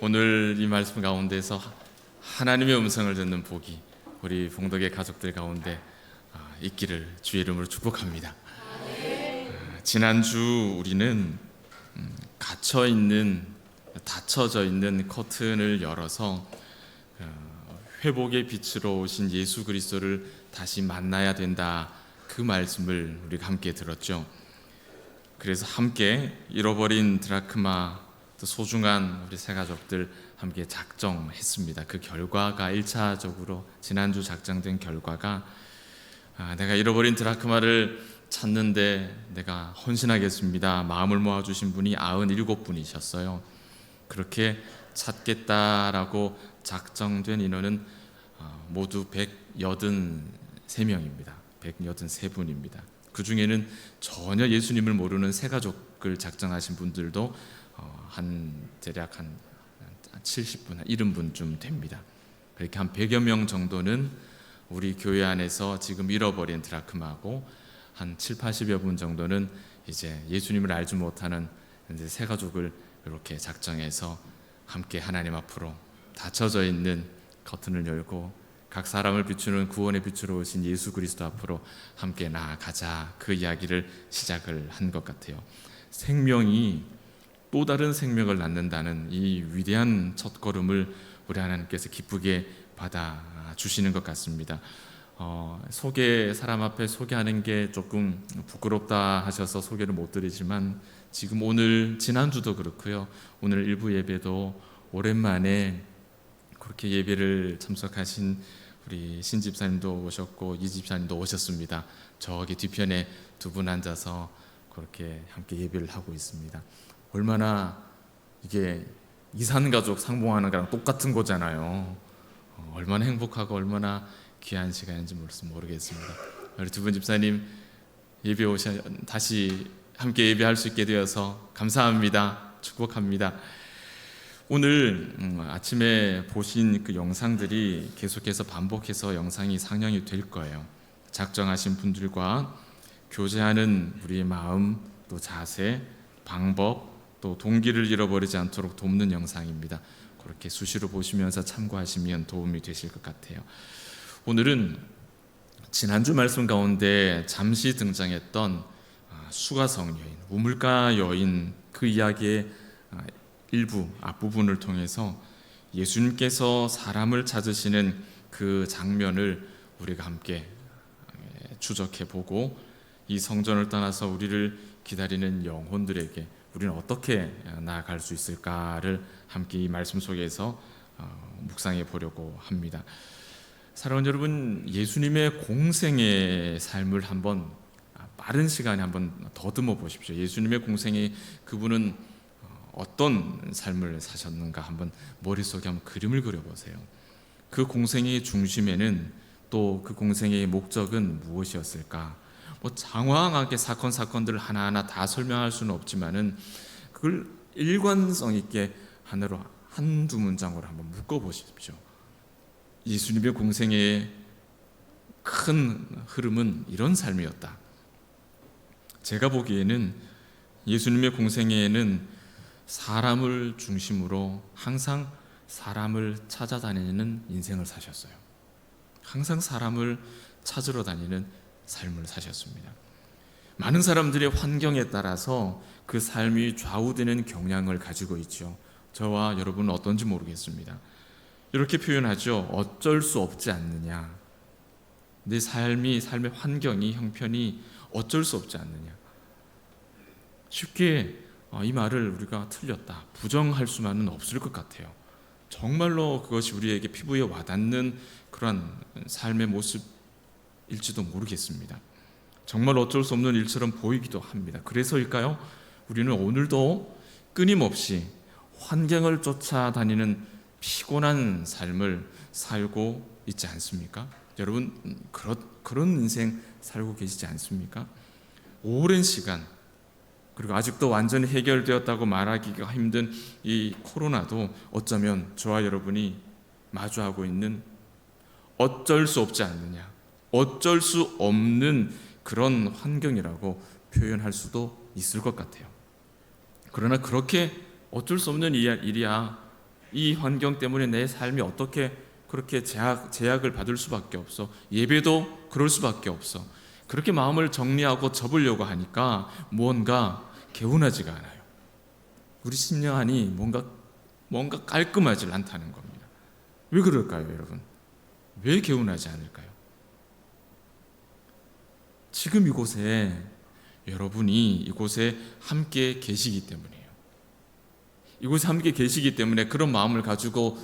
오늘 이 말씀 가운데서 하나님의 음성을 듣는 복이 우리 봉덕의 가족들 가운데 있기를 주의 이름으로 축복합니다. 지난주 우리는 닫혀져 있는 커튼을 열어서 회복의 빛으로 오신 예수 그리스도를 다시 만나야 된다, 그 말씀을 우리가 함께 들었죠. 그래서 함께 잃어버린 드라크마, 또 소중한 우리 새 가족들 함께 작정했습니다. 그 결과가 1차적으로 지난주 작정된 결과가 내가 잃어버린 드라크마를 찾는데 내가 헌신하겠습니다. 마음을 모아주신 분이 97분이셨어요. 그렇게 찾겠다라고 작정된 인원은 모두 183명입니다. 183분입니다. 그 중에는 전혀 예수님을 모르는 새 가족을 작정하신 분들도 대략 한 70분, 한 70분쯤 됩니다. 그렇게 한 100여 명 정도는 우리 교회 안에서 지금 잃어버린 드라크마고, 한 7, 80여 분 정도는 이제 예수님을 알지 못하는 이제 새 가족을 이렇게 작정해서 함께 하나님 앞으로 닫혀져 있는 커튼을 열고 각 사람을 비추는 구원의 빛으로 오신 예수 그리스도 앞으로 함께 나아가자, 그 이야기를 시작을 한 것 같아요. 생명이 또 다른 생명을 낳는다는 이 위대한 첫걸음을 우리 하나님께서 기쁘게 받아주시는 것 같습니다. 사람 앞에 소개하는 게 조금 부끄럽다 하셔서 소개를 못 드리지만, 지금 오늘, 지난주도 그렇고요, 오늘 일부 예배도 오랜만에 그렇게 예배를 참석하신 우리 신 집사님도 오셨고 이 집사님도 오셨습니다. 저기 뒤편에 두 분 앉아서 그렇게 함께 예배를 하고 있습니다. 얼마나 이게 이산가족 상봉하는 거랑 똑같은 거잖아요. 얼마나 행복하고 얼마나 귀한 시간인지 모르겠습니다. 우리 두 분 집사님 예배 다시 함께 예배할 수 있게 되어서 감사합니다. 축복합니다. 오늘 아침에 보신 그 영상들이 계속해서 반복해서 영상이 상영이 될 거예요. 작정하신 분들과 교제하는 우리의 마음, 또 자세, 방법, 또 동기를 잃어버리지 않도록 돕는 영상입니다. 그렇게 수시로 보시면서 참고하시면 도움이 되실 것 같아요. 오늘은 지난주 말씀 가운데 잠시 등장했던 수가성 여인, 우물가 여인, 그 이야기의 일부 앞부분을 통해서 예수님께서 사람을 찾으시는 그 장면을 우리가 함께 추적해 보고, 이 성전을 떠나서 우리를 기다리는 영혼들에게 우리는 어떻게 나아갈 수 있을까를 함께 이 말씀 속에서 묵상해 보려고 합니다. 사랑하는 여러분, 예수님의 공생의 삶을 한번 빠른 시간에 한번 더듬어 보십시오. 예수님의 공생의, 그분은 어떤 삶을 사셨는가 한번 머릿속에 한번 그림을 그려보세요. 그 공생의 중심에는, 또 그 공생의 목적은 무엇이었을까? 장황하게 사건들을 하나하나 다 설명할 수는 없지만은 그걸 일관성 있게 하나로 한두 문장으로 한번 묶어보십시오. 예수님의 공생의 큰 흐름은 이런 삶이었다. 제가 보기에는 예수님의 공생애에는 사람을 중심으로 항상 사람을 찾아다니는 인생을 사셨어요. 항상 사람을 찾으러 다니는 삶을 사셨습니다. 많은 사람들의 환경에 따라서 그 삶이 좌우되는 경향을 가지고 있죠. 저와 여러분은 어떤지 모르겠습니다. 이렇게 표현하죠. 어쩔 수 없지 않느냐. 내 삶의 환경이, 형편이 어쩔 수 없지 않느냐. 쉽게 이 말을 우리가 틀렸다, 부정할 수만은 없을 것 같아요. 정말로 그것이 우리에게 피부에 와닿는 그러한 삶의 모습일지도 모르겠습니다. 정말 어쩔 수 없는 일처럼 보이기도 합니다. 그래서일까요? 우리는 오늘도 끊임없이 환경을 쫓아다니는 피곤한 삶을 살고 있지 않습니까? 여러분, 그런 인생 살고 계시지 않습니까? 오랜 시간, 그리고 아직도 완전히 해결되었다고 말하기가 힘든 이 코로나도 어쩌면 저와 여러분이 마주하고 있는 어쩔 수 없지 않느냐, 어쩔 수 없는 그런 환경이라고 표현할 수도 있을 것 같아요. 그러나 그렇게 어쩔 수 없는 일이야, 이 환경 때문에 내 삶이 어떻게 그렇게 제약을 받을 수밖에 없어. 예배도 그럴 수밖에 없어. 그렇게 마음을 정리하고 접으려고 하니까 무언가 개운하지가 않아요. 우리 심령 안이 뭔가 깔끔하지 않다는 겁니다. 왜 그럴까요, 여러분? 왜 개운하지 않을까요? 지금 이곳에 여러분이 이곳에 함께 계시기 때문이에요. 이곳에 함께 계시기 때문에 그런 마음을 가지고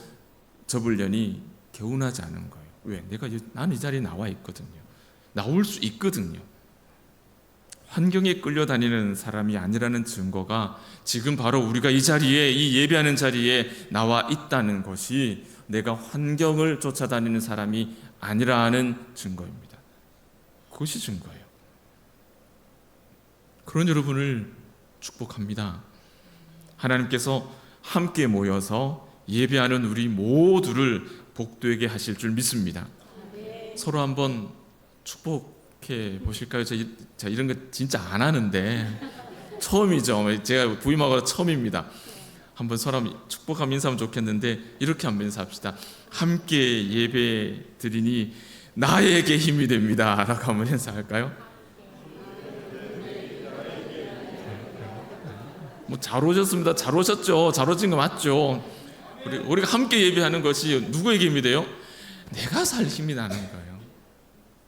접으려니 개운하지 않은 거예요. 왜? 나는 이 자리에 나와 있거든요. 나올 수 있거든요. 환경에 끌려다니는 사람이 아니라는 증거가 지금 바로 우리가 이 자리에, 이 예배하는 자리에 나와 있다는 것이 내가 환경을 쫓아다니는 사람이 아니라는 증거입니다. 그것이 증거예요. 그런 여러분을 축복합니다. 하나님께서 함께 모여서 예배하는 우리 모두를 복되게 하실 줄 믿습니다. 서로 한번 축복해 보실까요? 자, 이런 거 진짜 안 하는데 처음이죠. 제가 부임하고 처음입니다. 한번 서로 축복하면 인사하면 좋겠는데 이렇게 한번 인사합시다. 함께 예배 드리니 나에게 힘이 됩니다 라고 한번 인사할까요? 잘 오셨습니다. 잘 오셨죠. 잘 오신 거 맞죠? 우리가 함께 예배하는 것이 누구에게 힘이 돼요? 내가 살 힘이 나는 거예요.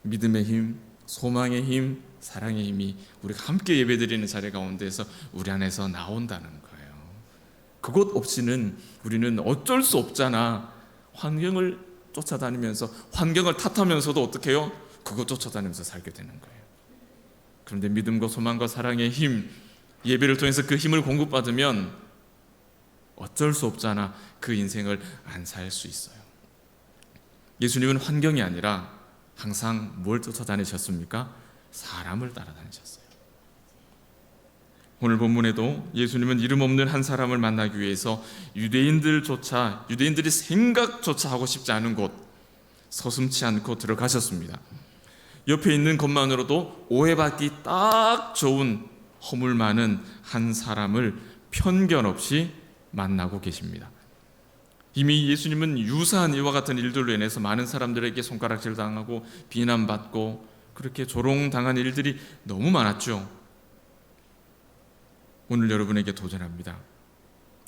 믿음의 힘, 소망의 힘, 사랑의 힘이 우리가 함께 예배드리는 자리 가운데서 우리 안에서 나온다는 거예요. 그것 없이는 우리는 어쩔 수 없잖아. 환경을 쫓아다니면서, 환경을 탓하면서도 어떻게 해요? 그것 쫓아다니면서 살게 되는 거예요. 그런데 믿음과 소망과 사랑의 힘, 예배를 통해서 그 힘을 공급받으면 어쩔 수 없잖아. 그 인생을 안 살 수 있어요. 예수님은 환경이 아니라 항상 뭘 쫓아다니셨습니까? 사람을 따라다니셨어요. 오늘 본문에도 예수님은 이름 없는 한 사람을 만나기 위해서 유대인들이 생각조차 하고 싶지 않은 곳, 서슴지 않고 들어가셨습니다. 옆에 있는 것만으로도 오해받기 딱 좋은 허물 많은 한 사람을 편견 없이 만나고 계십니다. 이미 예수님은 유사한 이와 같은 일들로 인해서 많은 사람들에게 손가락질 당하고 비난받고 그렇게 조롱당한 일들이 너무 많았죠. 오늘 여러분에게 도전합니다.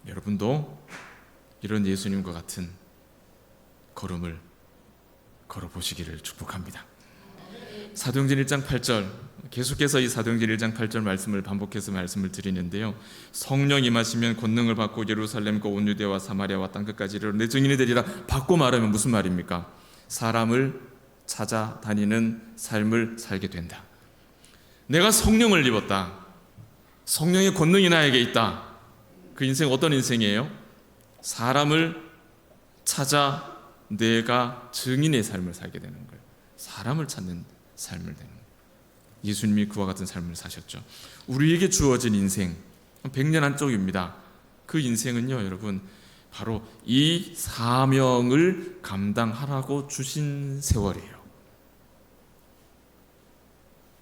여러분도 이런 예수님과 같은 걸음을 걸어보시기를 축복합니다. 사도행전 1장 8절, 계속해서 이 사도행전 1장 8절 말씀을 반복해서 말씀을 드리는데요, 성령 임하시면 권능을 받고 예루살렘과 온 유대와 사마리아와 땅끝까지 이르러 내 증인이 되리라. 받고 말하면 무슨 말입니까? 사람을 찾아다니는 삶을 살게 된다. 내가 성령을 입었다. 성령의 권능이 나에게 있다. 그 인생 어떤 인생이에요? 사람을 찾아 내가 증인의 삶을 살게 되는 거예요. 사람을 찾는 삶을 되는 거예요. 예수님이 그와 같은 삶을 사셨죠. 우리에게 주어진 인생 100년 한쪽입니다. 그 인생은요, 여러분, 바로 이 사명을 감당하라고 주신 세월이에요.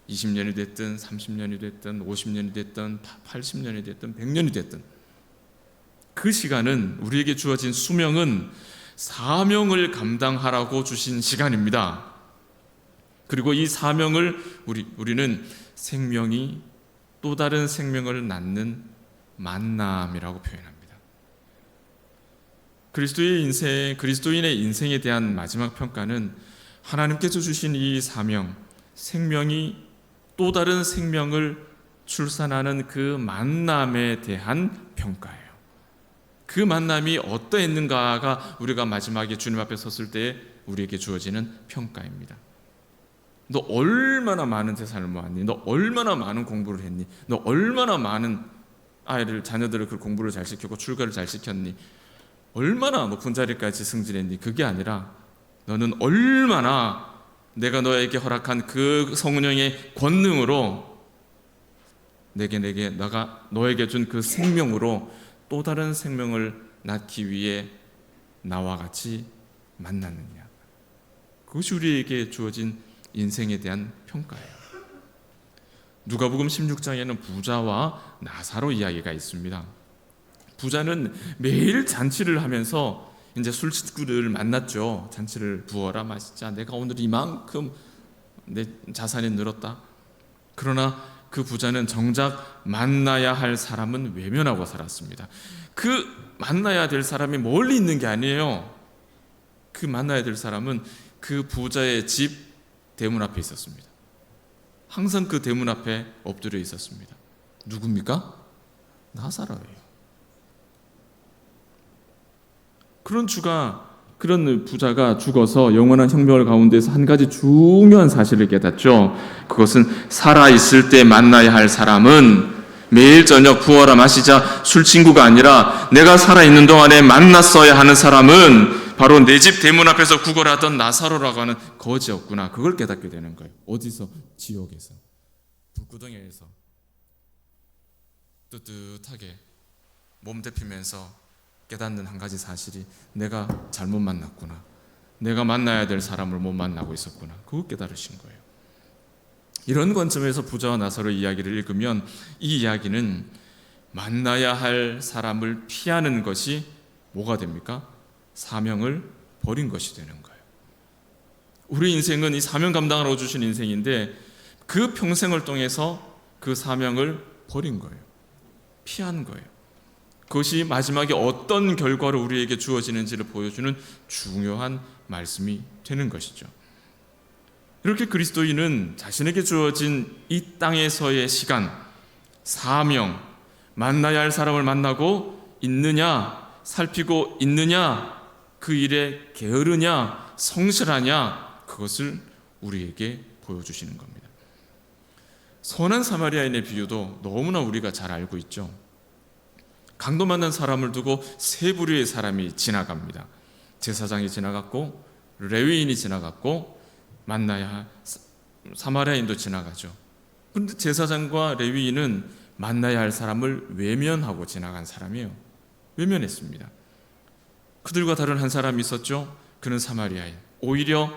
20년이 됐든 30년이 됐든 50년이 됐든 80년이 됐든 100년이 됐든 그 시간은, 우리에게 주어진 수명은 사명을 감당하라고 주신 시간입니다. 그리고 이 사명을 우리는 생명이 또 다른 생명을 낳는 만남이라고 표현합니다. 그리스도인의 인생에 대한 마지막 평가는 하나님께서 주신 이 사명, 생명이 또 다른 생명을 출산하는 그 만남에 대한 평가예요. 그 만남이 어떠했는가가 우리가 마지막에 주님 앞에 섰을 때 우리에게 주어지는 평가입니다. 너 얼마나 많은 재산을 모았니? 너 얼마나 많은 공부를 했니? 너 얼마나 많은 자녀들을 그 공부를 잘 시켰고 출가를 잘 시켰니? 얼마나 높은 자리까지 승진했니? 그게 아니라 너는 얼마나 내가 너에게 허락한 그 성령의 권능으로 내가 너에게 준 그 생명으로 또 다른 생명을 낳기 위해 나와 같이 만났느냐. 그것이 우리에게 주어진 인생에 대한 평가예요. 누가복음 16장에는 부자와 나사로 이야기가 있습니다. 부자는 매일 잔치를 하면서 이제 술친구를 만났죠. 잔치를 부어라 마시자. 내가 오늘 이만큼 내 자산이 늘었다. 그러나 그 부자는 정작 만나야 할 사람은 외면하고 살았습니다. 그 만나야 될 사람이 멀리 있는 게 아니에요. 그 만나야 될 사람은 그 부자의 집 대문 앞에 있었습니다. 항상 그 대문 앞에 엎드려 있었습니다. 누굽니까? 나사로예요. 그런 부자가 죽어서 영원한 형벌 가운데서 한 가지 중요한 사실을 깨닫죠. 그것은 살아있을 때 만나야 할 사람은 매일 저녁 부어라 마시자 술친구가 아니라 내가 살아있는 동안에 만났어야 하는 사람은 바로 내 집 대문 앞에서 구걸하던 나사로라고 하는 거지였구나. 그걸 깨닫게 되는 거예요. 어디서? 지옥에서, 불구덩이에서 뜨뜻하게 몸 데피면서 깨닫는 한 가지 사실이 내가 잘못 만났구나. 내가 만나야 될 사람을 못 만나고 있었구나. 그거 깨달으신 거예요. 이런 관점에서 부자와 나사로의 이야기를 읽으면 이 이야기는 만나야 할 사람을 피하는 것이 뭐가 됩니까? 사명을 버린 것이 되는 거예요. 우리 인생은 이 사명 감당하러 주신 인생인데 그 평생을 통해서 그 사명을 버린 거예요. 피한 거예요. 그것이 마지막에 어떤 결과로 우리에게 주어지는지를 보여주는 중요한 말씀이 되는 것이죠. 이렇게 그리스도인은 자신에게 주어진 이 땅에서의 시간, 사명, 만나야 할 사람을 만나고 있느냐, 살피고 있느냐, 그 일에 게으르냐, 성실하냐, 그것을 우리에게 보여주시는 겁니다. 선한 사마리아인의 비유도 너무나 우리가 잘 알고 있죠. 강도 만난 사람을 두고 세 부류의 사람이 지나갑니다. 제사장이 지나갔고 레위인이 지나갔고 만나야 할 사마리아인도 지나가죠. 그런데 제사장과 레위인은 만나야 할 사람을 외면하고 지나간 사람이에요. 외면했습니다. 그들과 다른 한 사람이 있었죠. 그는 사마리아인. 오히려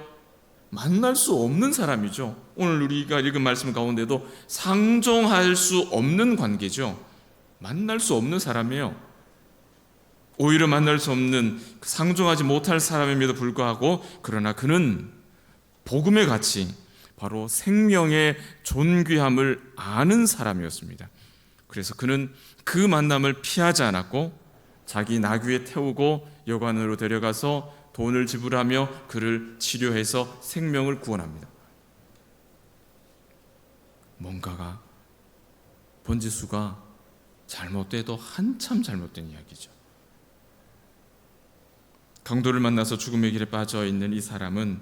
만날 수 없는 사람이죠. 오늘 우리가 읽은 말씀 가운데도 상종할 수 없는 관계죠. 만날 수 없는 사람이에요. 오히려 만날 수 없는, 상종하지 못할 사람임에도 불구하고 그러나 그는 복음의 가치, 바로 생명의 존귀함을 아는 사람이었습니다. 그래서 그는 그 만남을 피하지 않았고 자기 나귀에 태우고 여관으로 데려가서 돈을 지불하며 그를 치료해서 생명을 구원합니다. 뭔가가 번지수가 잘못돼도 한참 잘못된 이야기죠. 강도를 만나서 죽음의 길에 빠져 있는 이 사람은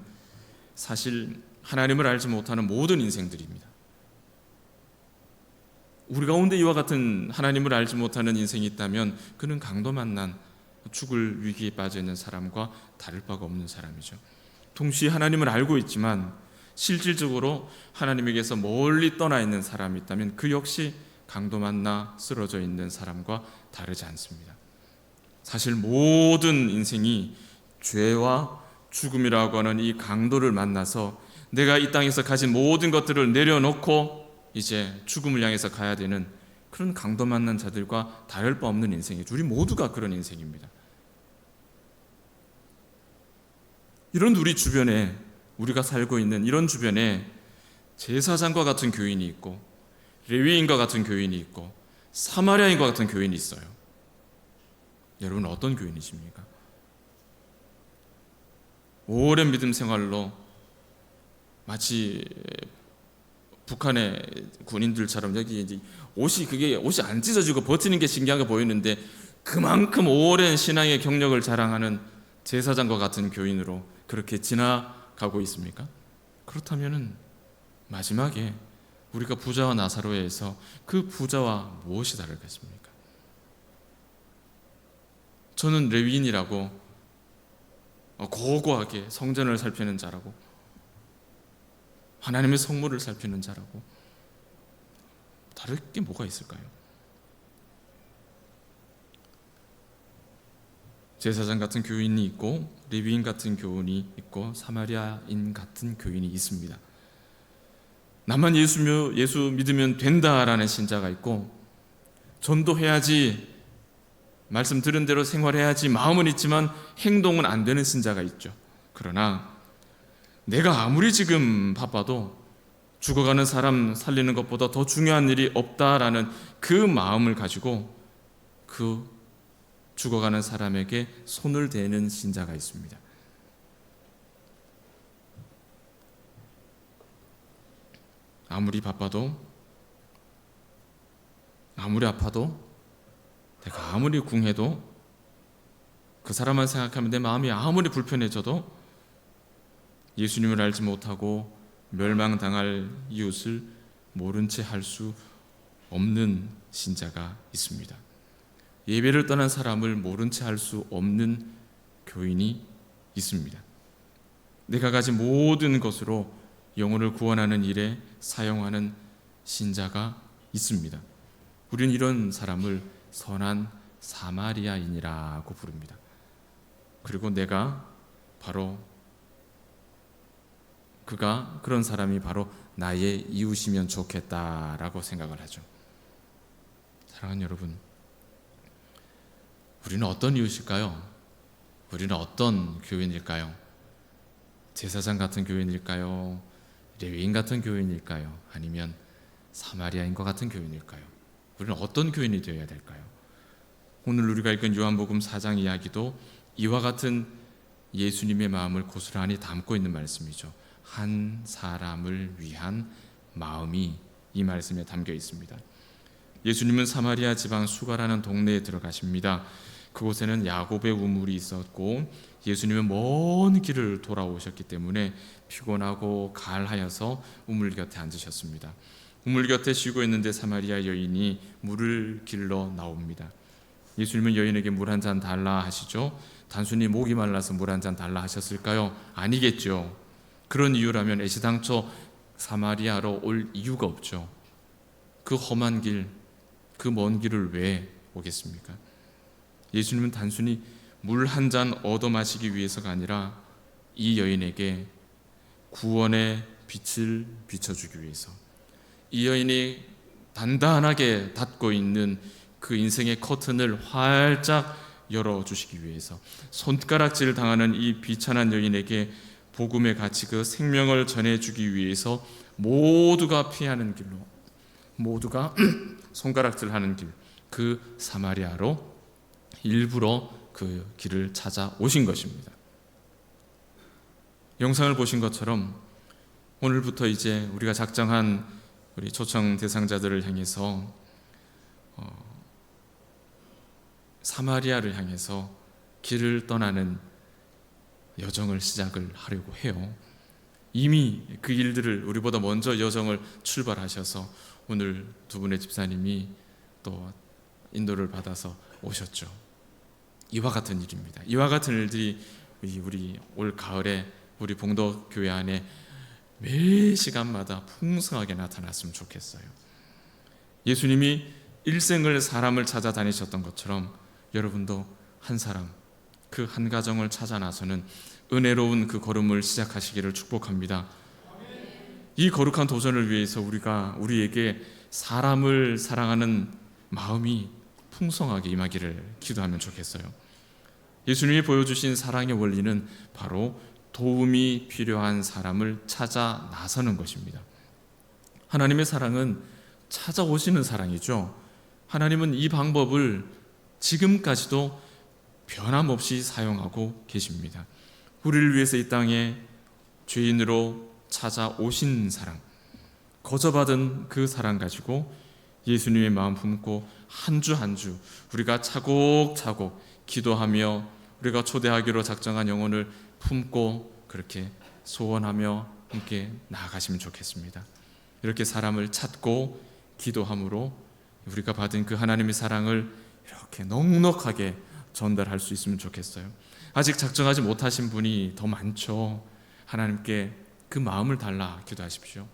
사실 하나님을 알지 못하는 모든 인생들입니다. 우리 가운데 이와 같은 하나님을 알지 못하는 인생이 있다면 그는 강도 만난 죽을 위기에 빠져 있는 사람과 다를 바가 없는 사람이죠. 동시에 하나님을 알고 있지만 실질적으로 하나님에게서 멀리 떠나 있는 사람이 있다면 그 역시 강도 만나 쓰러져 있는 사람과 다르지 않습니다. 사실 모든 인생이 죄와 죽음이라고 하는 이 강도를 만나서 내가 이 땅에서 가진 모든 것들을 내려놓고 이제 죽음을 향해서 가야 되는 그런 강도 만난 자들과 다를 바 없는 인생이죠. 우리 모두가 그런 인생입니다. 이런 우리 주변에, 우리가 살고 있는 이런 주변에 제사장과 같은 교인이 있고 레위인과 같은 교인이 있고 사마리아인과 같은 교인이 있어요. 여러분 어떤 교인이십니까? 오랜 믿음 생활로 마치 북한의 군인들처럼 여기 이제 옷이 안 찢어지고 버티는 게 신기하게 보이는데 그만큼 오랜 신앙의 경력을 자랑하는 제사장과 같은 교인으로 그렇게 지나가고 있습니까? 그렇다면은 마지막에 우리가 부자와 나사로에서 그 부자와 무엇이 다르겠습니까? 저는 레위인이라고 고고하게 성전을 살피는 자라고 하나님의 성물을 살피는 자라고 다를 게 뭐가 있을까요? 제사장 같은 교인이 있고 레위인 같은 교인이 있고 사마리아인 같은 교인이 있습니다. 나만 예수 믿으면 된다라는 신자가 있고 전도해야지 말씀 들은 대로 생활해야지 마음은 있지만 행동은 안 되는 신자가 있죠. 그러나 내가 아무리 지금 바빠도 죽어가는 사람 살리는 것보다 더 중요한 일이 없다라는 그 마음을 가지고 그 죽어가는 사람에게 손을 대는 신자가 있습니다. 아무리 바빠도, 아무리 아파도, 내가 아무리 궁해도, 그 사람만 생각하면 내 마음이 아무리 불편해져도 예수님을 알지 못하고 멸망당할 이웃을 모른 채 할 수 없는 신자가 있습니다. 예배를 떠난 사람을 모른 채 할 수 없는 교인이 있습니다. 내가 가진 모든 것으로 영혼을 구원하는 일에 사용하는 신자가 있습니다. 우리는 이런 사람을 선한 사마리아인이라고 부릅니다. 그리고 내가 바로 그런 사람이 바로 나의 이웃이면 좋겠다라고 생각을 하죠. 사랑하는 여러분, 우리는 어떤 이웃일까요? 우리는 어떤 교인일까요? 제사장 같은 교인일까요? 레위인 같은 교인일까요? 아니면 사마리아인과 같은 교인일까요? 우리는 어떤 교인이 되어야 될까요? 오늘 우리가 읽은 요한복음 4장 이야기도 이와 같은 예수님의 마음을 고스란히 담고 있는 말씀이죠. 한 사람을 위한 마음이 이 말씀에 담겨 있습니다. 예수님은 사마리아 지방 수가라는 동네에 들어가십니다. 그곳에는 야곱의 우물이 있었고 예수님은 먼 길을 돌아오셨기 때문에 피곤하고 가을하여서 우물 곁에 앉으셨습니다. 우물 곁에 쉬고 있는데 사마리아 여인이 물을 길러 나옵니다. 예수님은 여인에게 물 한 잔 달라 하시죠. 단순히 목이 말라서 물 한 잔 달라 하셨을까요? 아니겠죠. 그런 이유라면 애시당초 사마리아로 올 이유가 없죠. 그 험한 길, 그 먼 길을 왜 오겠습니까? 예수님은 단순히 물 한 잔 얻어 마시기 위해서가 아니라 이 여인에게 구원의 빛을 비춰주기 위해서, 이 여인이 단단하게 닫고 있는 그 인생의 커튼을 활짝 열어주시기 위해서, 손가락질 당하는 이 비천한 여인에게 복음의 가치, 그 생명을 전해주기 위해서 모두가 피하는 길로, 모두가 손가락질하는 길, 그 사마리아로 일부러 그 길을 찾아오신 것입니다. 영상을 보신 것처럼 오늘부터 이제 우리가 작정한 우리 초청 대상자들을 향해서 사마리아를 향해서 길을 떠나는 여정을 시작을 하려고 해요. 이미 그 일들을 우리보다 먼저 여정을 출발하셔서 오늘 두 분의 집사님이 또 인도를 받아서 오셨죠. 이와 같은 일입니다. 이와 같은 일들이 우리 올 가을에 우리 봉도교회 안에 매 시간마다 풍성하게 나타났으면 좋겠어요. 예수님이 일생을 사람을 찾아다니셨던 것처럼 여러분도 한 사람, 그 한 가정을 찾아 나서는 은혜로운 그 걸음을 시작하시기를 축복합니다. 이 거룩한 도전을 위해서 우리에게 사람을 사랑하는 마음이 풍성하게 임하기를 기도하면 좋겠어요. 예수님이 보여주신 사랑의 원리는 바로 도움이 필요한 사람을 찾아 나서는 것입니다. 하나님의 사랑은 찾아오시는 사랑이죠. 하나님은 이 방법을 지금까지도 변함없이 사용하고 계십니다. 우리를 위해서 이 땅에 죄인으로 찾아오신 사랑, 거저받은 그 사랑 가지고 예수님의 마음 품고 한 주 한 주 우리가 차곡차곡 기도하며 우리가 초대하기로 작정한 영혼을 품고 그렇게 소원하며 함께 나아가시면 좋겠습니다. 이렇게 사람을 찾고 기도함으로 우리가 받은 그 하나님의 사랑을 이렇게 넉넉하게 전달할 수 있으면 좋겠어요. 아직 작정하지 못하신 분이 더 많죠. 하나님께 그 마음을 달라 기도하십시오.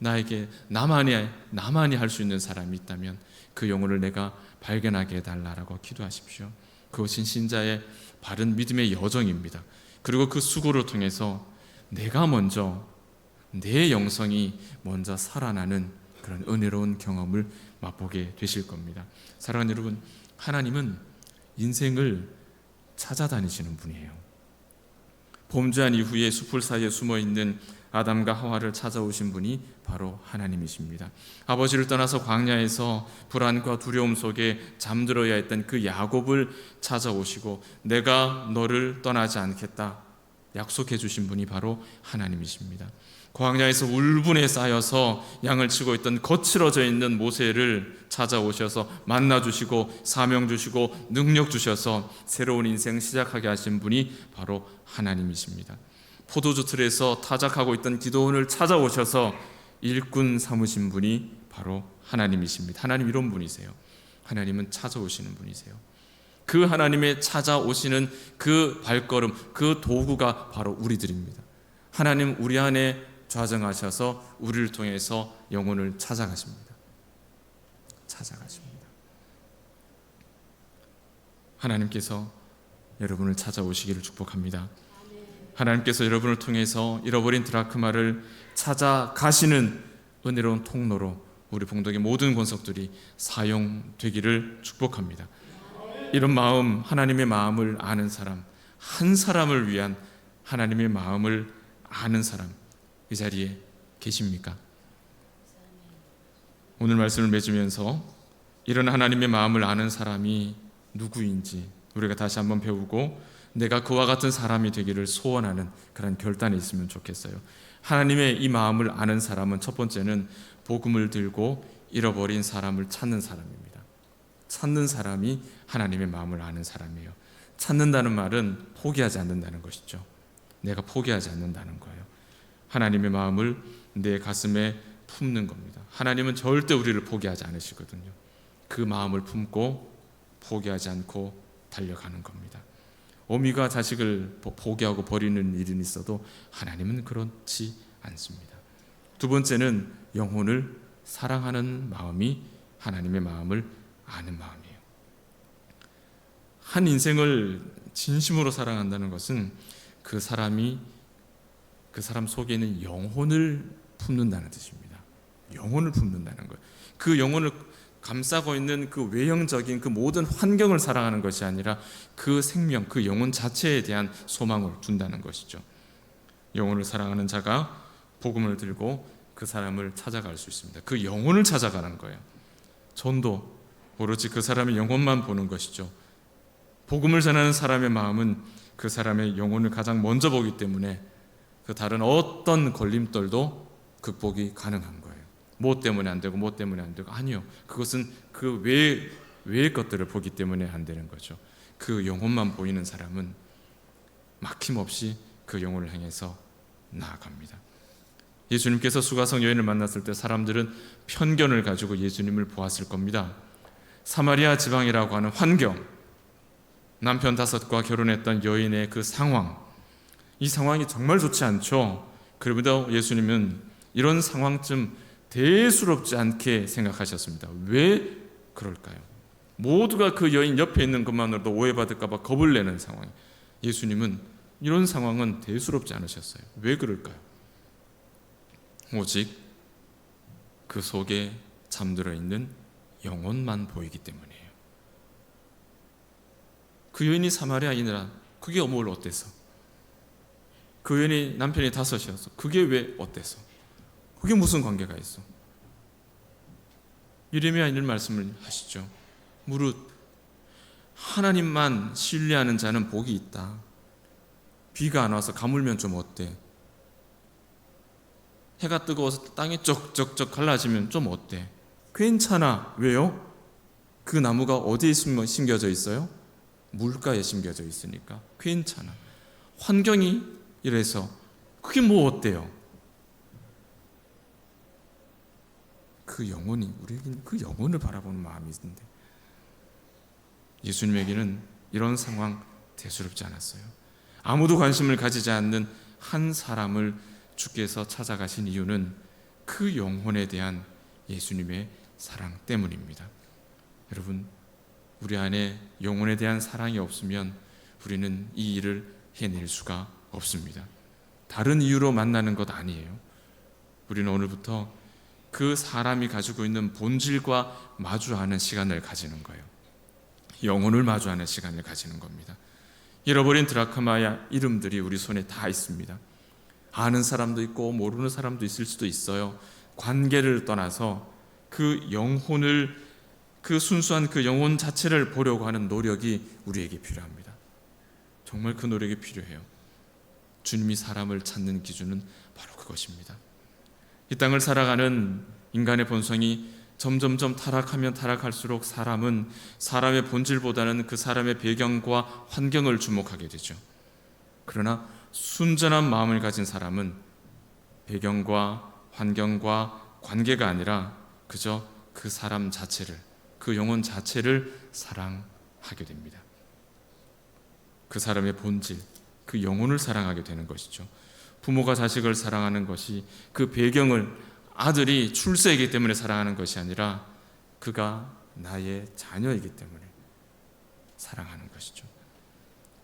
나에게 나만이 할 수 있는 사람이 있다면 그 영혼을 내가 발견하게 해달라고 기도하십시오. 그것이 신자의 바른 믿음의 여정입니다. 그리고 그 수고를 통해서 내가 먼저, 내 영성이 먼저 살아나는 그런 은혜로운 경험을 맛보게 되실 겁니다. 사랑하는 여러분, 하나님은 인생을 찾아다니시는 분이에요. 범죄한 이후에 숲을 사이에 숨어있는 아담과 하와를 찾아오신 분이 바로 하나님이십니다. 아버지를 떠나서 광야에서 불안과 두려움 속에 잠들어야 했던 그 야곱을 찾아오시고 내가 너를 떠나지 않겠다 약속해 주신 분이 바로 하나님이십니다. 광야에서 울분에 쌓여서 양을 치고 있던 거칠어져 있는 모세를 찾아오셔서 만나주시고 사명 주시고 능력 주셔서 새로운 인생 시작하게 하신 분이 바로 하나님이십니다. 포도주 틀에서 타작하고 있던 기도원을 찾아오셔서 일꾼 삼으신 분이 바로 하나님이십니다. 하나님 이런 분이세요. 하나님은 찾아오시는 분이세요. 그 하나님의 찾아오시는 그 발걸음, 그 도구가 바로 우리들입니다. 하나님 우리 안에 좌정하셔서 우리를 통해서 영혼을 찾아가십니다. 하나님께서 여러분을 찾아오시기를 축복합니다. 하나님께서 여러분을 통해서 잃어버린 드라크마를 찾아가시는 은혜로운 통로로 우리 봉독의 모든 권속들이 사용되기를 축복합니다. 이런 마음, 하나님의 마음을 아는 사람, 한 사람을 위한 하나님의 마음을 아는 사람, 이 자리에 계십니까? 오늘 말씀을 맺으면서 이런 하나님의 마음을 아는 사람이 누구인지 우리가 다시 한번 배우고 내가 그와 같은 사람이 되기를 소원하는 그런 결단이 있으면 좋겠어요. 하나님의 이 마음을 아는 사람은 첫 번째는 복음을 들고 잃어버린 사람을 찾는 사람입니다. 찾는 사람이 하나님의 마음을 아는 사람이에요. 찾는다는 말은 포기하지 않는다는 것이죠. 내가 포기하지 않는다는 거예요. 하나님의 마음을 내 가슴에 품는 겁니다. 하나님은 절대 우리를 포기하지 않으시거든요. 그 마음을 품고 포기하지 않고 달려가는 겁니다. 어미가 자식을 포기하고 버리는 일은 있어도 하나님은 그렇지 않습니다. 두 번째는 영혼을 사랑하는 마음이 하나님의 마음을 아는 마음이에요. 한 인생을 진심으로 사랑한다는 것은 그 사람 속에 있는 영혼을 품는다는 뜻입니다. 영혼을 품는다는 거예요. 그 영혼을 감싸고 있는 그 외형적인 그 모든 환경을 사랑하는 것이 아니라 그 생명, 그 영혼 자체에 대한 소망을 둔다는 것이죠. 영혼을 사랑하는 자가 복음을 들고 그 사람을 찾아갈 수 있습니다. 그 영혼을 찾아가는 거예요. 전도 오로지 그 사람의 영혼만 보는 것이죠. 복음을 전하는 사람의 마음은 그 사람의 영혼을 가장 먼저 보기 때문에 그 다른 어떤 걸림돌도 극복이 가능한 거예요. 뭐 때문에 안 되고 뭐 때문에 안 되고 아니요. 그것은 그 외의 것들을 보기 때문에 안 되는 거죠. 그 영혼만 보이는 사람은 막힘없이 그 영혼을 향해서 나아갑니다. 예수님께서 수가성 여인을 만났을 때 사람들은 편견을 가지고 예수님을 보았을 겁니다. 사마리아 지방이라고 하는 환경, 남편 5과 결혼했던 여인의 그 상황, 이 상황이 정말 좋지 않죠. 그러면서 예수님은 이런 상황쯤 대수롭지 않게 생각하셨습니다. 왜 그럴까요? 모두가 그 여인 옆에 있는 것만으로도 오해받을까 봐 겁을 내는 상황. 예수님은 이런 상황은 대수롭지 않으셨어요. 왜 그럴까요? 오직 그 속에 잠들어 있는 영혼만 보이기 때문이에요. 그 여인이 사마리아인이라 그게 뭘 어때서? 그 여인이 남편이 5이어서 그게 왜 어때서? 그게 무슨 관계가 있어? 예레미야 이런 말씀을 하시죠. 무릇 하나님만 신뢰하는 자는 복이 있다. 비가 안 와서 가물면 좀 어때? 해가 뜨거워서 땅이 쩍쩍쩍 갈라지면 좀 어때? 괜찮아. 왜요? 그 나무가 어디에 심겨져 있어요? 물가에 심겨져 있으니까 괜찮아. 환경이 이래서 그게 뭐 어때요? 그 영혼이 우리에게는 그 영혼을 바라보는 마음이 있는데 예수님에게는 이런 상황 대수롭지 않았어요. 아무도 관심을 가지지 않는 한 사람을 주께서 찾아가신 이유는 그 영혼에 대한 예수님의 사랑 때문입니다. 여러분, 우리 안에 영혼에 대한 사랑이 없으면 우리는 이 일을 해낼 수가 없습니다. 다른 이유로 만나는 것 아니에요. 우리는 오늘부터 그 사람이 가지고 있는 본질과 마주하는 시간을 가지는 거예요. 영혼을 마주하는 시간을 가지는 겁니다. 잃어버린 드라크마의 이름들이 우리 손에 다 있습니다. 아는 사람도 있고 모르는 사람도 있을 수도 있어요. 관계를 떠나서 그 영혼을, 그 순수한 그 영혼 자체를 보려고 하는 노력이 우리에게 필요합니다. 정말 그 노력이 필요해요. 주님이 사람을 찾는 기준은 바로 그것입니다. 이 땅을 살아가는 인간의 본성이 점점점 타락하면 타락할수록 사람은 사람의 본질보다는 그 사람의 배경과 환경을 주목하게 되죠. 그러나 순전한 마음을 가진 사람은 배경과 환경과 관계가 아니라 그저 그 사람 자체를, 그 영혼 자체를 사랑하게 됩니다. 그 사람의 본질, 그 영혼을 사랑하게 되는 것이죠. 부모가 자식을 사랑하는 것이 그 배경을, 아들이 출세이기 때문에 사랑하는 것이 아니라 그가 나의 자녀이기 때문에 사랑하는 것이죠.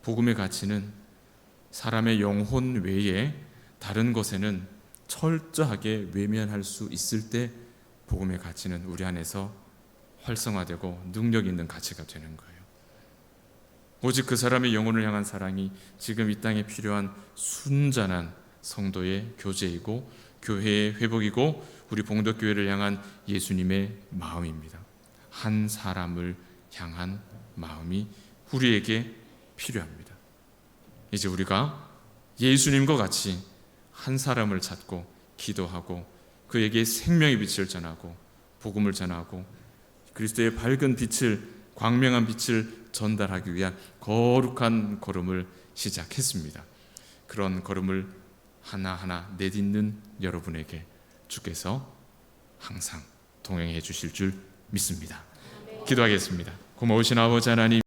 복음의 가치는 사람의 영혼 외에 다른 것에는 철저하게 외면할 수 있을 때 복음의 가치는 우리 안에서 활성화되고 능력 있는 가치가 되는 거예요. 오직 그 사람의 영혼을 향한 사랑이 지금 이 땅에 필요한 순전한 성도의 교제이고 교회의 회복이고 우리 봉독교회를 향한 예수님의 마음입니다. 한 사람을 향한 마음이 우리에게 필요합니다. 이제 우리가 예수님과 같이 한 사람을 찾고 기도하고 그에게 생명의 빛을 전하고 복음을 전하고 그리스도의 밝은 빛을, 광명한 빛을 전달하기 위한 거룩한 걸음을 시작했습니다. 그런 걸음을 하나하나 내딛는 여러분에게 주께서 항상 동행해 주실 줄 믿습니다. 기도하겠습니다. 고마우신 아버지 하나님,